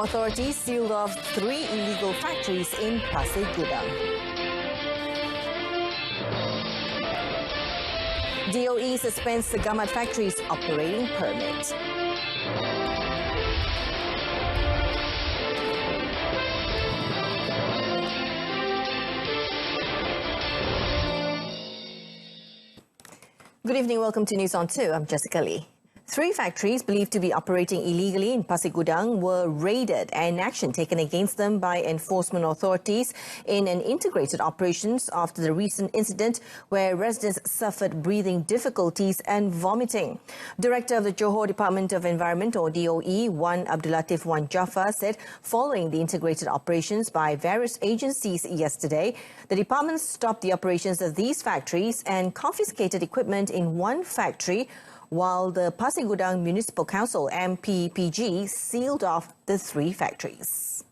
Authorities sealed off 3 illegal factories in Pasir Gudang. DOE suspends Segamat factory's operating permit. Good evening, welcome to News on 2. I'm Jessica Lee. 3 factories believed to be operating illegally in Pasir Gudang were raided and action taken against them by enforcement authorities in an integrated operations after the recent incident where residents suffered breathing difficulties and vomiting. Director of the Johor Department of Environment or DOE, Wan Abdulatif Wan Jaafar, said following the integrated operations by various agencies yesterday, the department stopped the operations of these factories and confiscated equipment in one factory, while the Pasir Gudang Municipal Council MPPG sealed off the 3 factories.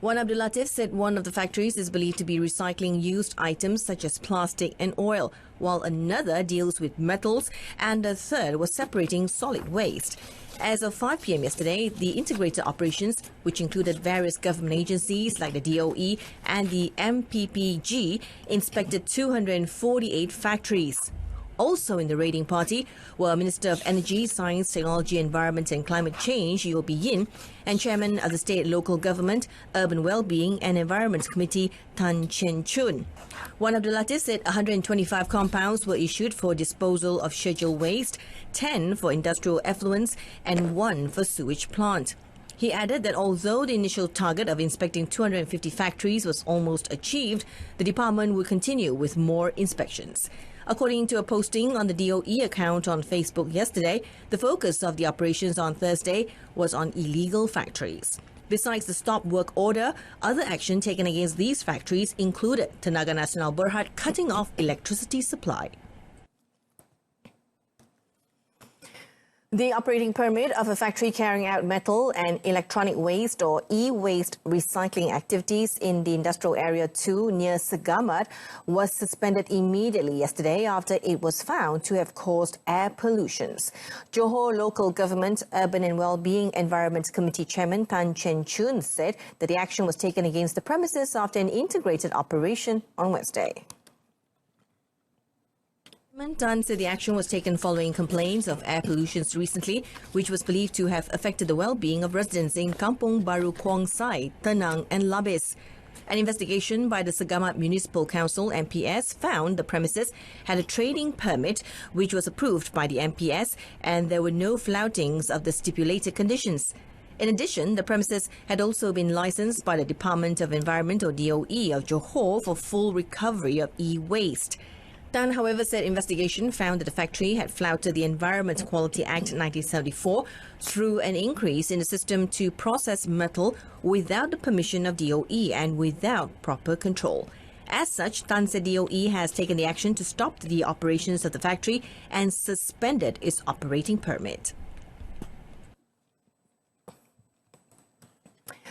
Wan Abdulatif said one of the factories is believed to be recycling used items such as plastic and oil, while another deals with metals and a third was separating solid waste. As of 5 p.m. yesterday, the integrated operations, which included various government agencies like the DOE and the MPPG, inspected 248 factories. Also in the raiding party were Minister of Energy, Science, Technology, Environment and Climate Change, Yeo Bee Yin, and Chairman of the State Local Government, Urban Wellbeing and Environment Committee, Tan Chen Chun. Wan Abdulatif said 125 compounds were issued for disposal of scheduled waste, 10 for industrial effluents and 1 for sewage plant. He added that although the initial target of inspecting 250 factories was almost achieved, the department will continue with more inspections. According to a posting on the DOE account on Facebook yesterday, the focus of the operations on Thursday was on illegal factories. Besides the stop work order, other action taken against these factories included Tenaga Nasional Berhad cutting off electricity supply. The operating permit of a factory carrying out metal and electronic waste or e-waste recycling activities in the industrial area 2 near Segamat was suspended immediately yesterday after it was found to have caused air pollutions. Johor Local Government Urban and Wellbeing Environment Committee Chairman Tan Chen Chun said that the action was taken against the premises after an integrated operation on Wednesday. Tan said the action was taken following complaints of air pollution recently, which was believed to have affected the well-being of residents in Kampung Baru Kuang Sai, Tenang and Labis. An investigation by the Segamat Municipal Council MPS found the premises had a trading permit which was approved by the MPS and there were no floutings of the stipulated conditions. In addition, the premises had also been licensed by the Department of Environment or DOE of Johor for full recovery of e-waste. Tan, however, said investigation found that the factory had flouted the Environment Quality Act 1974 through an increase in the system to process metal without the permission of DOE and without proper control. As such, Tan said DOE has taken the action to stop the operations of the factory and suspended its operating permit.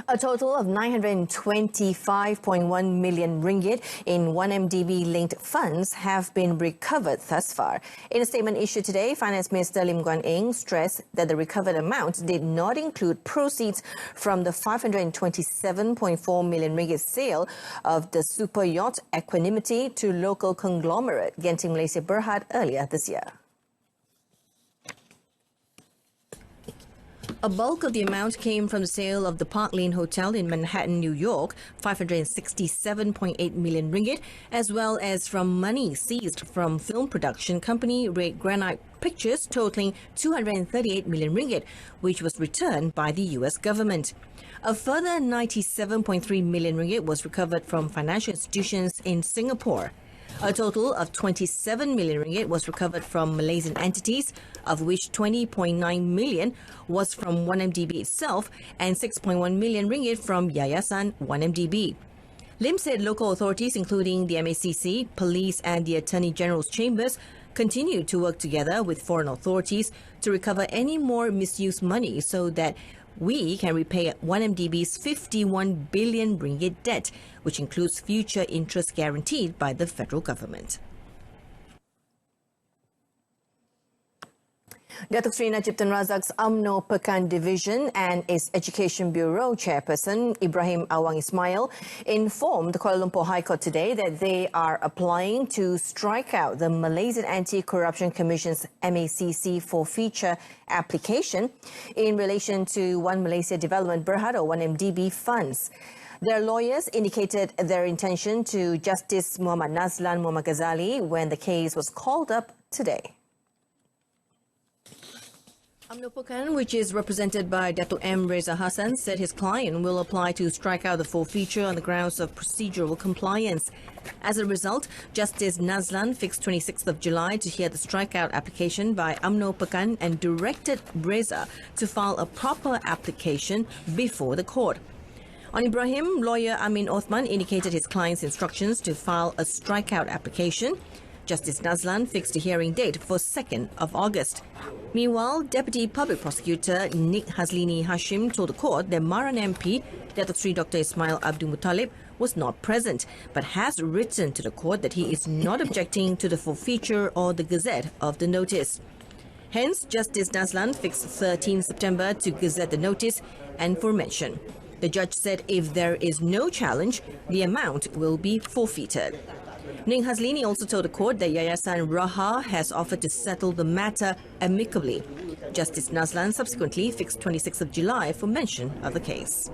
A total of 925.1 million ringgit in 1MDB-linked funds have been recovered thus far. In a statement issued today, Finance Minister Lim Guan Eng stressed that the recovered amount did not include proceeds from the 527.4 million ringgit sale of the super yacht Equanimity to local conglomerate Genting Malaysia Berhad earlier this year. A bulk of the amount came from the sale of the Park Lane Hotel in Manhattan, New York, 567.8 million ringgit, as well as from money seized from film production company Red Granite Pictures totaling 238 million ringgit, which was returned by the US government. A further 97.3 million ringgit was recovered from financial institutions in Singapore. A total of 27 million ringgit was recovered from Malaysian entities, of which 20.9 million was from 1MDB itself and 6.1 million ringgit from Yayasan 1MDB. Lim said local authorities, including the MACC, police and the Attorney General's chambers, continue to work together with foreign authorities to recover any more misused money so that we can repay 1MDB's 51 billion ringgit debt, which includes future interest guaranteed by the federal government. Datuk Sri Najib Tun Razak's UMNO Pekan Division and its Education Bureau Chairperson Ibrahim Awang Ismail informed the Kuala Lumpur High Court today that they are applying to strike out the Malaysian Anti-Corruption Commission's MACC forfeiture application in relation to One Malaysia Development Berhad or 1MDB funds. Their lawyers indicated their intention to Justice Muhammad Nazlan Muhammad Ghazali when the case was called up today. UMNO Pekan, which is represented by Datuk M. Reza Hassan, said his client will apply to strike out the forfeiture on the grounds of procedural compliance. As a result, Justice Nazlan fixed 26th of July to hear the strikeout application by UMNO Pekan and directed Reza to file a proper application before the court. On Ibrahim, lawyer Amin Othman indicated his client's instructions to file a strikeout application. Justice Nazlan fixed a hearing date for 2nd of August. Meanwhile, Deputy Public Prosecutor Nik Hazlini Hashim told the court that Maran MP, Datuk Sri Dr. Ismail Abdul Muttalib, was not present, but has written to the court that he is not objecting to the forfeiture or the gazette of the notice. Hence, Justice Nazlan fixed 13 September to gazette the notice and for mention. The judge said if there is no challenge, the amount will be forfeited. Ning Hazlini also told the court that Yayasan Raha has offered to settle the matter amicably. Justice Nazlan subsequently fixed 26th of July for mention of the case.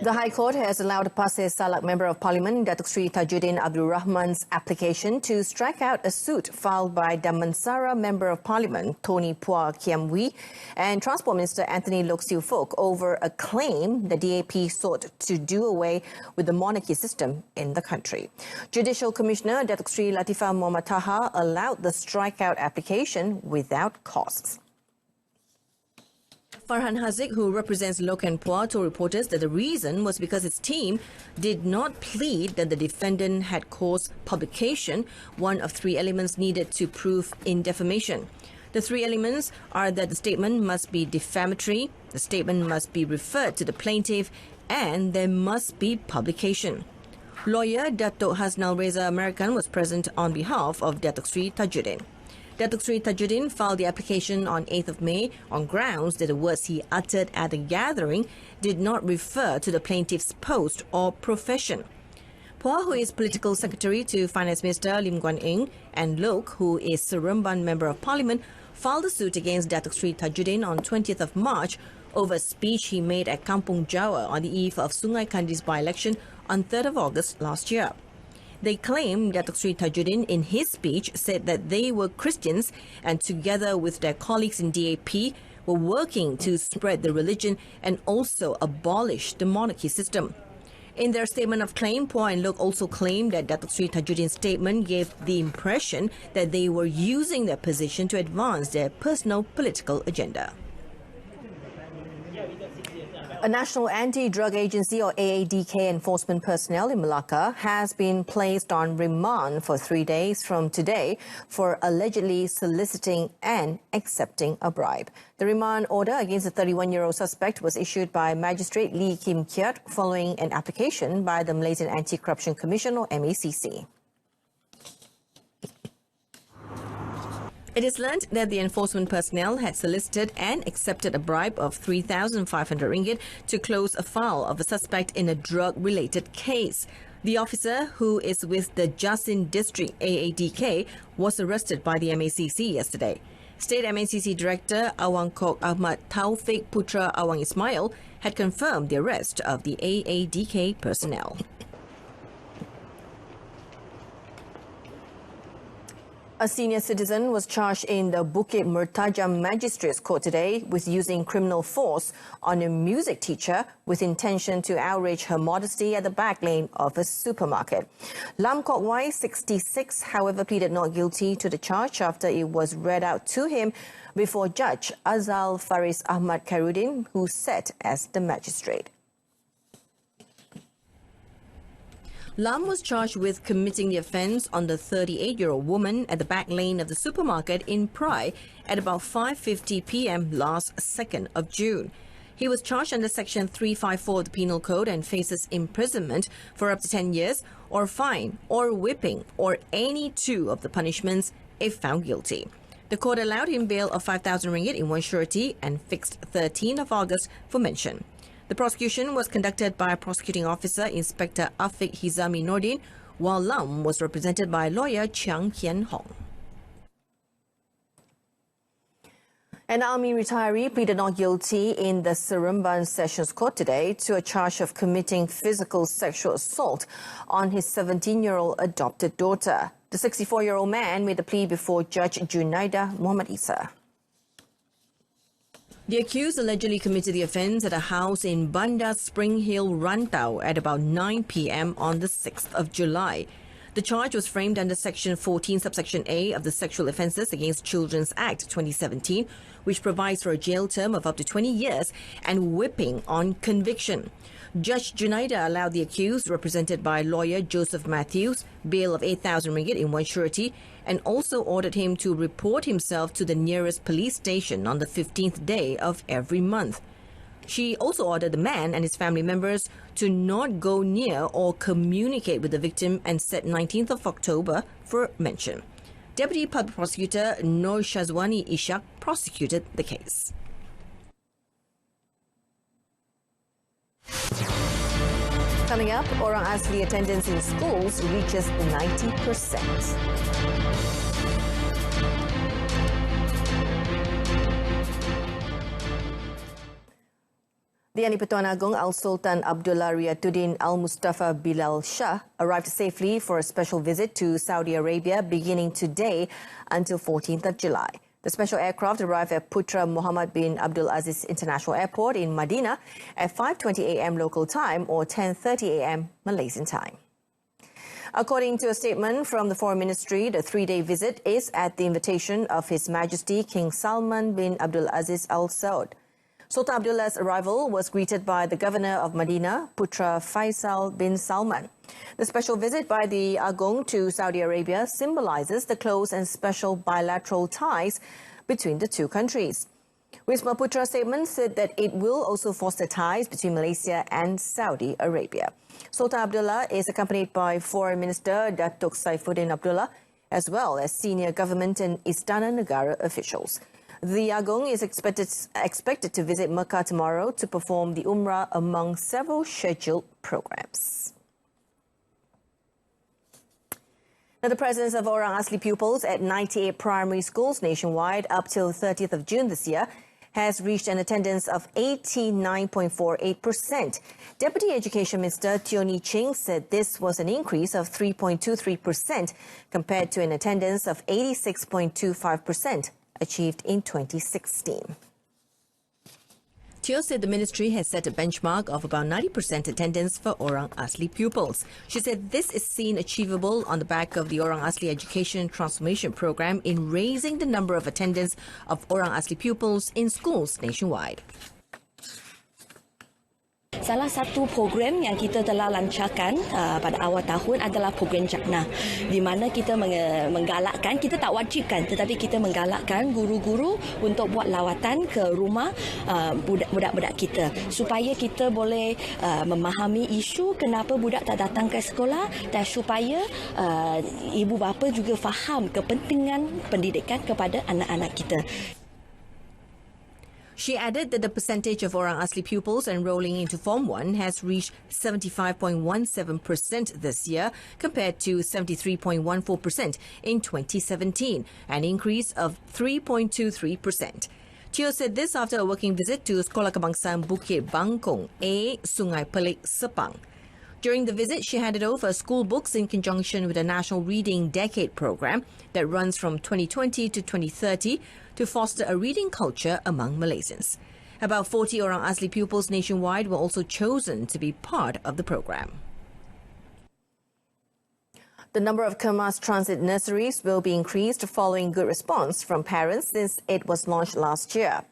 The High Court has allowed Pasir Salak Member of Parliament Datuk Sri Tajuddin Abdul Rahman's application to strike out a suit filed by Damansara Member of Parliament Tony Phua Kiam Wee and Transport Minister Anthony Loke Siu Fook over a claim the DAP sought to do away with the monarchy system in the country. Judicial Commissioner Datuk Sri Latifah Muhammad Taha allowed the strikeout application without costs. Farhan Haziq, who represents Loke and Phua, told reporters that the reason was because its team did not plead that the defendant had caused publication, one of 3 elements needed to prove in defamation. The 3 elements are that the statement must be defamatory, the statement must be referred to the plaintiff, and there must be publication. Lawyer Datuk Hasnal Reza American was present on behalf of Datuk Sri Tajuddin. Datuk Sri Tajuddin filed the application on 8th of May on grounds that the words he uttered at the gathering did not refer to the plaintiff's post or profession. Phua, who is Political Secretary to Finance Minister Lim Guan Eng, and Loke, who is Seremban Member of Parliament, filed a suit against Datuk Sri Tajuddin on 20th of March over a speech he made at Kampung Jawa on the eve of Sungai Kandi's by-election on 3rd of August last year. They claim Datuk Sri Tajuddin in his speech said that they were Christians and together with their colleagues in DAP were working to spread the religion and also abolish the monarchy system. In their statement of claim, Phua and Loke also claimed that Datuk Sri Tajuddin's statement gave the impression that they were using their position to advance their personal political agenda. A National Anti-Drug Agency or AADK enforcement personnel in Malacca has been placed on remand for 3 days from today for allegedly soliciting and accepting a bribe. The remand order against the 31-year-old suspect was issued by Magistrate Lee Kim Kiat following an application by the Malaysian Anti-Corruption Commission or MACC. It is learnt that the enforcement personnel had solicited and accepted a bribe of 3,500 ringgit to close a file of a suspect in a drug-related case. The officer, who is with the Jasin District AADK, was arrested by the MACC yesterday. State MACC Director Awang Kok Ahmad Taufik Putra Awang Ismail had confirmed the arrest of the AADK personnel. A senior citizen was charged in the Bukit Mertajam Magistrates Court today with using criminal force on a music teacher with intention to outrage her modesty at the back lane of a supermarket. Lam Kok Wai, 66, however, pleaded not guilty to the charge after it was read out to him before Judge Azal Faris Ahmad Khairuddin, who sat as the magistrate. Lam was charged with committing the offence on the 38-year-old woman at the back lane of the supermarket in Prai at about 5:50 p.m. last 2nd of June. He was charged under Section 354 of the Penal Code and faces imprisonment for up to 10 years or fine or whipping or any 2 of the punishments if found guilty. The court allowed him bail of 5,000 ringgit in one surety and fixed 13th of August for mention. The prosecution was conducted by Prosecuting Officer Inspector Afiq Hizami Nordin, while Lam was represented by lawyer Chiang Hian Hong. An army retiree pleaded not guilty in the Seremban Sessions Court today to a charge of committing physical sexual assault on his 17-year-old adopted daughter. The 64-year-old man made the plea before Judge Junaida Muhammad Isa. The accused allegedly committed the offence at a house in Bandar Spring Hill, Rantau at about 9 p.m. on the 6th of July. The charge was framed under Section 14, Subsection A of the Sexual Offences Against Children's Act 2017, which provides for a jail term of up to 20 years and whipping on conviction. Judge Junaida allowed the accused, represented by lawyer Joseph Matthews, bail of 8,000 ringgit in one surety, and also ordered him to report himself to the nearest police station on the 15th day of every month. She also ordered the man and his family members to not go near or communicate with the victim and set 19th of October for mention. Deputy Public Prosecutor Nur Shazwani Ishak prosecuted the case. Coming up, Orang Asli attendance in schools reaches 90%. The Anipatuan Agong Al-Sultan Abdullah Riyatuddin Al-Mustafa Bilal Shah arrived safely for a special visit to Saudi Arabia beginning today until 14th of July. The special aircraft arrived at Putra Muhammad bin Abdul Aziz International Airport in Madinah at 5:20 a.m. local time or 10:30 a.m. Malaysian time. According to a statement from the Foreign Ministry, the three-day visit is at the invitation of His Majesty King Salman bin Abdul Aziz Al Saud. Sultan Abdullah's arrival was greeted by the Governor of Madinah, Putra Faisal bin Salman. The special visit by the Agong to Saudi Arabia symbolizes the close and special bilateral ties between the two countries. Wisma Putra's statement said that it will also foster ties between Malaysia and Saudi Arabia. Sultan Abdullah is accompanied by Foreign Minister Datuk Saifuddin Abdullah, as well as senior government and Istana Negara officials. The Agong is expected to visit Mecca tomorrow to perform the Umrah among several scheduled programs. Now, the presence of Orang Asli pupils at 98 primary schools nationwide up till 30th of June this year has reached an attendance of 89.48%. Deputy Education Minister Tioni Ching said this was an increase of 3.23% compared to an attendance of 86.25%. achieved in 2016. Teo said the ministry has set a benchmark of about 90% attendance for Orang Asli pupils. She said this is seen achievable on the back of the Orang Asli Education Transformation Program in raising the number of attendance of Orang Asli pupils in schools nationwide. Salah satu program yang kita telah lancarkan pada awal tahun adalah program Jakna, di mana kita menggalakkan, kita tak wajibkan, tetapi kita menggalakkan guru-guru untuk buat lawatan ke rumah budak-budak kita supaya kita boleh memahami isu kenapa budak tak datang ke sekolah dan supaya ibu bapa juga faham kepentingan pendidikan kepada anak-anak kita. She added that the percentage of Orang Asli pupils enrolling into Form 1 has reached 75.17% this year compared to 73.14% in 2017, an increase of 3.23%. Teo said this after a working visit to Sekolah Kebangsaan Bukit Bangkong A, Sungai Pelik, Sepang. During the visit, she handed over school books in conjunction with a National Reading Decade program that runs from 2020 to 2030 to foster a reading culture among Malaysians. About 40 Orang Asli pupils nationwide were also chosen to be part of the program. The number of Kemas Transit nurseries will be increased following good response from parents since it was launched last year.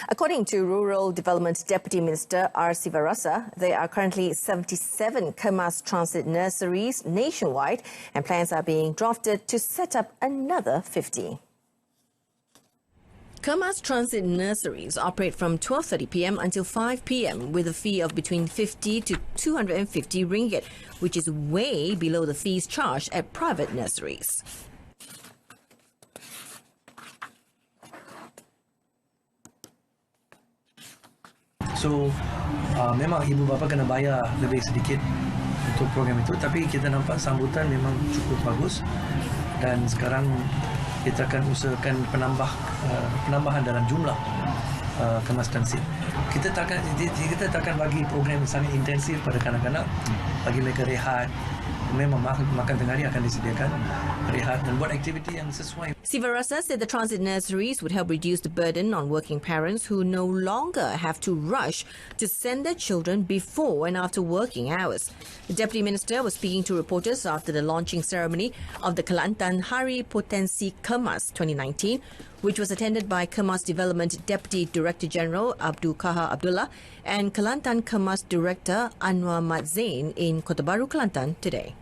According to Rural Development Deputy Minister R. Sivarasa, there are currently 77 Kemas Transit nurseries nationwide and plans are being drafted to set up another 50. Kemas Transit nurseries operate from 12:30 p.m. until 5 p.m. with a fee of between 50 to 250 ringgit, which is way below the fees charged at private nurseries. So memang ibu bapa kena bayar lebih sedikit untuk program itu, tapi kita nampak sambutan memang cukup bagus dan sekarang kita akan usahakan penambahan dalam jumlah kemas dan seat. Kita takkan bagi program yang sangat intensif pada kanak-kanak, bagi mereka rehat. Memang makan tengah hari akan disediakan, rehat dan buat aktiviti yang sesuai. Sivarasa said the transit nurseries would help reduce the burden on working parents who no longer have to rush to send their children before and after working hours. The Deputy Minister was speaking to reporters after the launching ceremony of the Kelantan Hari Potensi Kemas 2019, which was attended by Kemas Development Deputy Director General Abdul Kahar Abdullah and Kelantan Kemas Director Anwar Mat Zain in Kota Baru, Kelantan today.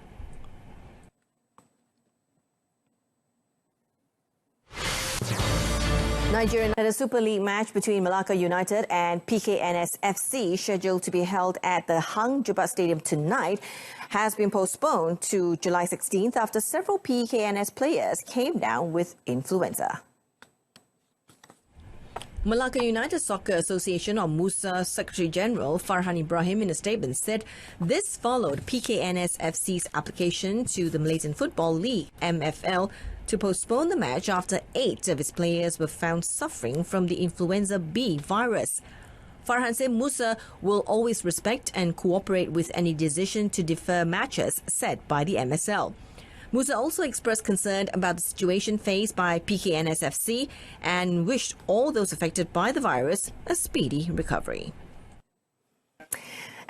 Nigeria had a Super League match between Malacca United and PKNS FC scheduled to be held at the Hang Jebat Stadium tonight has been postponed to July 16th after several PKNS players came down with influenza. Malacca United Soccer Association or Musa Secretary General Farhan Ibrahim in a statement said this followed PKNS FC's application to the Malaysian Football League MFL to postpone the match after 8 of its players were found suffering from the influenza B virus. Farhan said Musa will always respect and cooperate with any decision to defer matches set by the MSL. Musa also expressed concern about the situation faced by PKNSFC and wished all those affected by the virus a speedy recovery.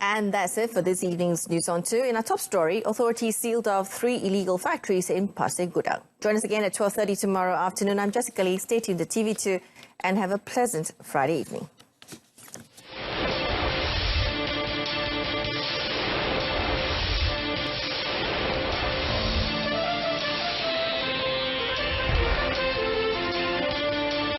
And that's it for this evening's News on 2. In our top story, authorities sealed off 3 illegal factories in Pasir Gudang. Join us again at 12:30 tomorrow afternoon. I'm Jessica Lee. Stay tuned to TV2 and have a pleasant Friday evening.